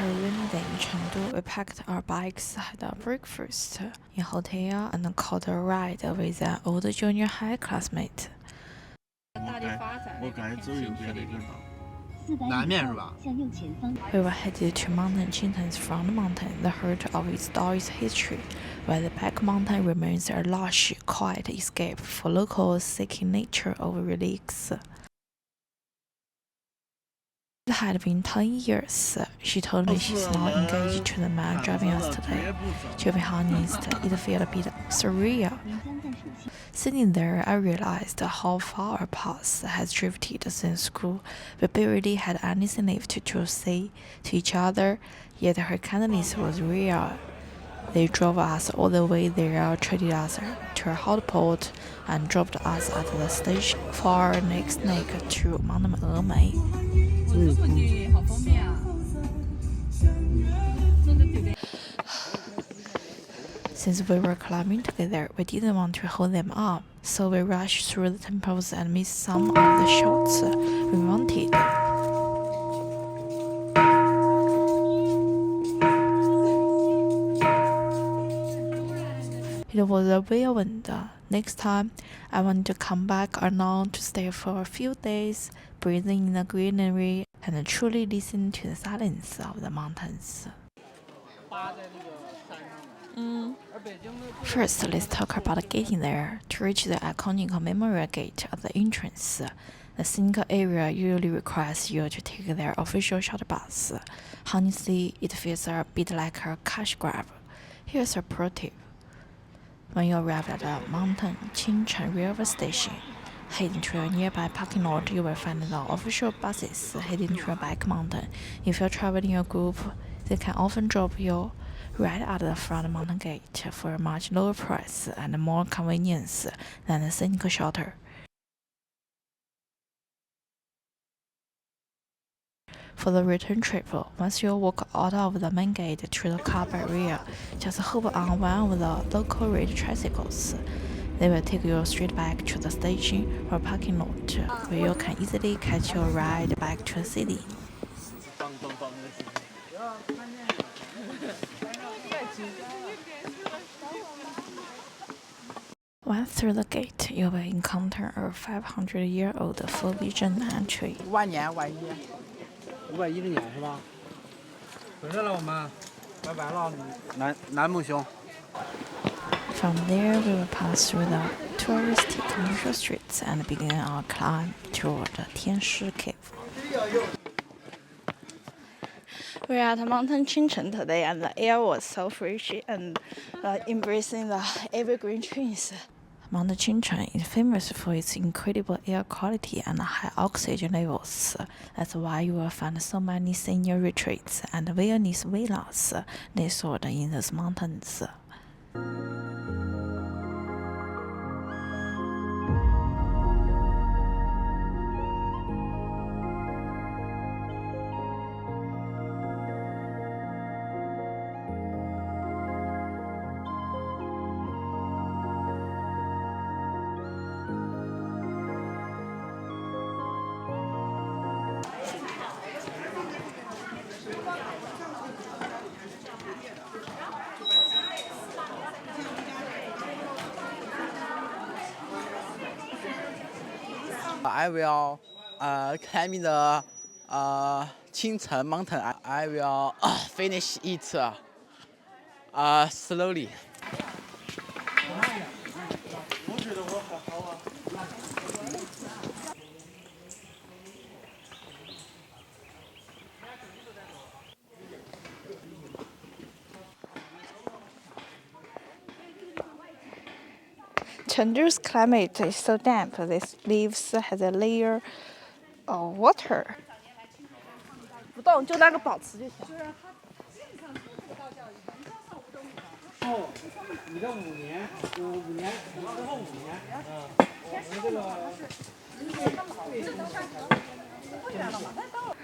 After landing in Chengdu, we packed our bikes, had a breakfast in hotel, and caught a ride with an old junior high classmate. 我感觉走右边那个道。南面是吧？ We were headed to Mountain Qingtang's front mountain, the heart of its Taoist history, while the back mountain remains a lush, quiet escape for locals seeking nature over relics. It had been 10 years. She told me she's not engaged to the man driving us today. To be honest, it felt a bit surreal. Sitting there, I realized how far our paths had drifted since school. We barely had anything left to say to each other, yet her kindness was real. They drove us all the way there, treated us to a hot pot, and dropped us at the station for our next leg to Mount Emei. Since we were climbing together, we didn't want to hold them up, so we rushed through the temples and missed some of the shots we wanted. It was a whirlwind. Next time, I want to come back alone to stay for a few days, breathing in the greenery and truly listen to the silence of the mountains. First, let's talk about getting there. To reach the iconic Memorial Gate at the entrance, the scenic area usually requires you to take their official shuttle bus. Honestly, it feels a bit like a cash grab. Here's a pro tip. When you arrive at the Mountain Qingcheng railway station, heading to a nearby parking lot, you will find the official buses heading to a bike mountain. If you're traveling in a group, they can often drop you right at the front mountain gate for a much lower price and more convenience than the scenic shuttle. For the return trip, once you walk out of the main gate to the car barrier, just hop on one of the local red tricycles. They will take you straight back to the station or parking lot, where you can easily catch your ride back to the city. Once through the gate, you will encounter a 500-year-old forbidden tree. 万年510年是吧？回来了，我们拜拜了，南木兄。 From there, we will pass through the touristy commercial streets and begin our climb toward the Tianshi Cave. We are at Mountain Qingcheng today, and the air was so fresh and embracing the evergreen trees. Mount Qingcheng is famous for its incredible air quality and high oxygen levels. That's why you will find so many senior retreats and wellness villas nestled in these mountains. I will climb the Qingcheng mountain. I will finish it slowly. Chengdu's climate is so damp, these leaves has a layer of water. 不动，就那个保持就行。哦，你的5年，5年，之后5年，我们这个。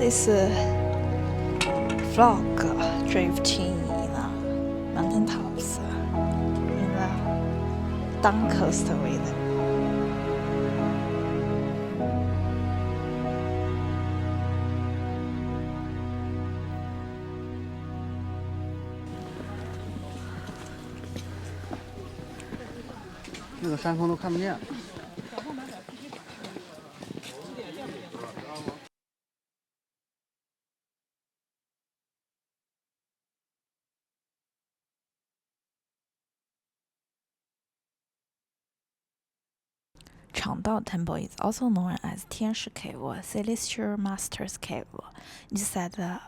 this vlog drifting in mountain tops in the down coast with. 那个山峰都看不见。长道 Temple is also known as 天使 Cave or Celestial Master's Cave. It is said that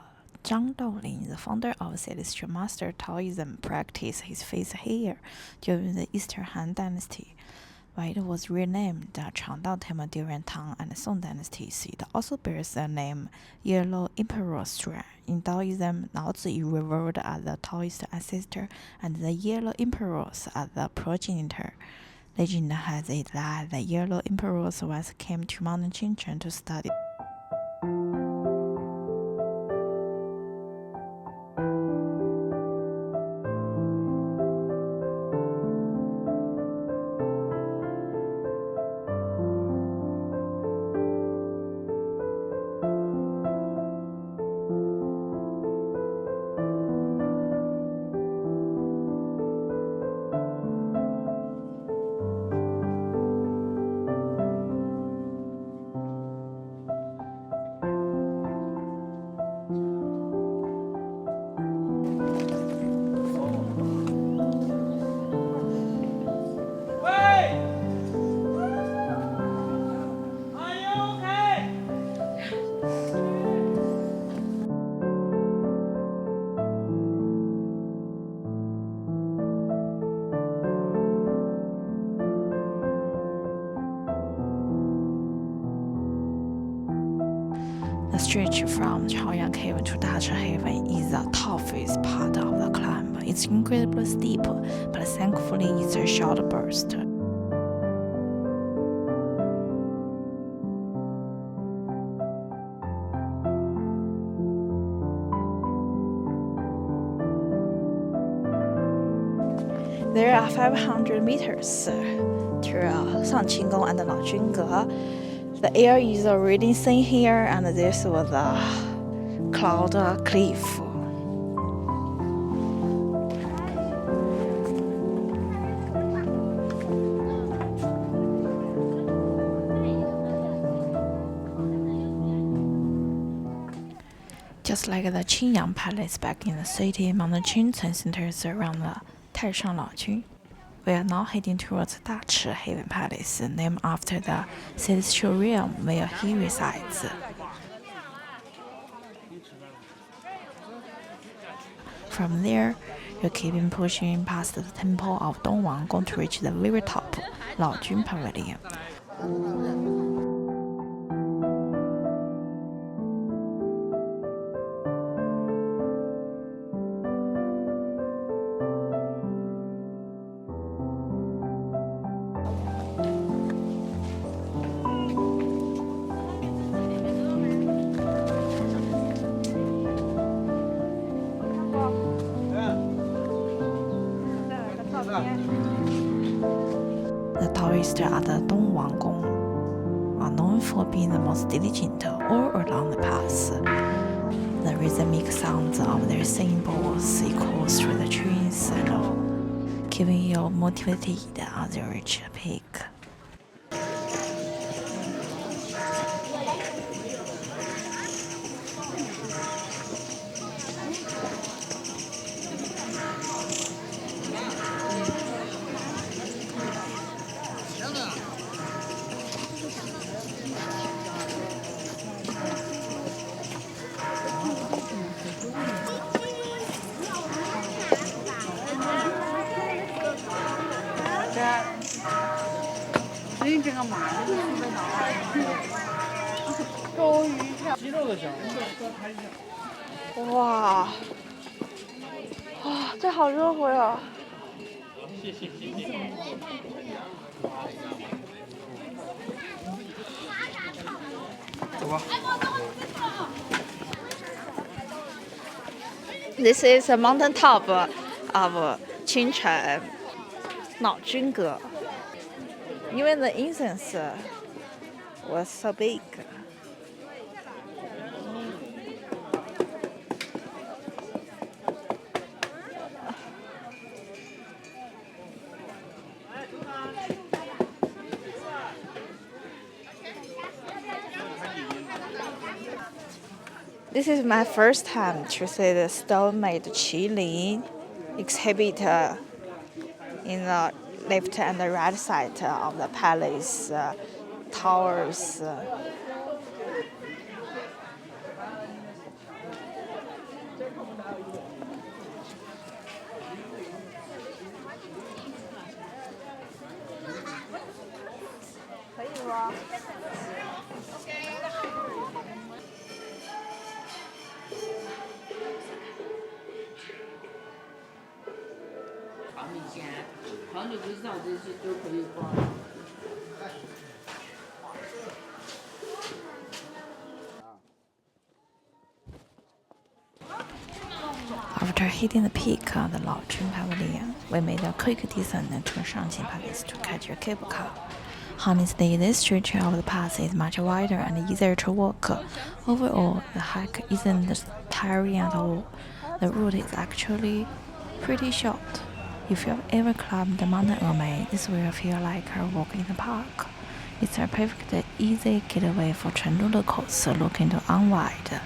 Zhang Daolin, the founder of Celestial Master Taoism, practiced his faith here during the Eastern Han Dynasty. While it was renamed the Changdao Temple during Tang and Song dynasties, it also bears the name Yellow Emperor's Shrine. In Taoism, Laozi is revered as the Taoist ancestor, and the Yellow Emperors as the progenitor. Legend has it that the Yellow Emperors once came to Mount Qingchen to study. The stretch from Chaoyang Cave to Dachi Haven is the toughest part of the climb. It's incredibly steep, but thankfully it's a short burst. There are 500 meters to Sangqinggong and Laojunge. The air is already thin here, and this was a cloud cliff. Just like the Qingyang Palace back in the city, Mount Qingcun centers around the Taishan Laojun. We are now heading towards Dachi Haven Palace, named after the celestial realm where he resides. From there, you keep on pushing past the temple of Dongwanggong to reach the very top, Laojun Pavilion. The Taoists at the Dongwanggong are known for being the most diligent all along the path. The rhythmic sounds of their cymbals echo through the trees and keeping you motivated as you reach the peak.哇，这好热乎呀！走吧。This is a mountain top of Qingcheng, 老君阁. Even the incense was so big. This is my first time to see the stone-made qilin exhibit in the left and the right side of the palace towers. After hitting the peak of the Laojun Pavilion, we made a quick descent to Shangqing Palace to catch a cable car. Honestly, this stretch of the path is much wider and easier to walk. Overall, the hike isn't tiring at all. The route is actually pretty short. If you've ever climbed the Mountain Emei, this will feel like a walk in the park. It's a perfect, easy getaway for Chengdu locals looking to unwind.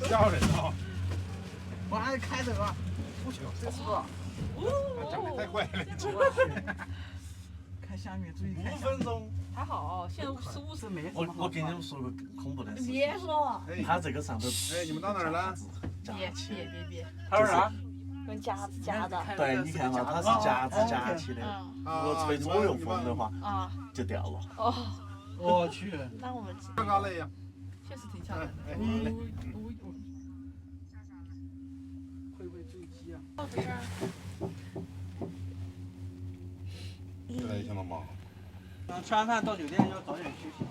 笑人啊！我还开着吧，不行，这是吧？讲的太快了，看下面注意看。5分钟。还好，现在15是没什么。我给你们说个恐怖的事情。别说。它这个上头，哎，你们到哪儿了？别。还有啥？用夹子夹的。对，你看嘛，它是夹子夹起的。如果吹左右风的话，就掉了。哦，我去，那我们多高了呀？ 确实挺吓人。会不会坠机啊？这来相当忙。吃完饭到酒店要早点休息。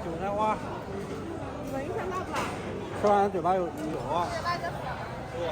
韭菜花，闻一下辣不辣？吃完嘴巴有啊。对呀。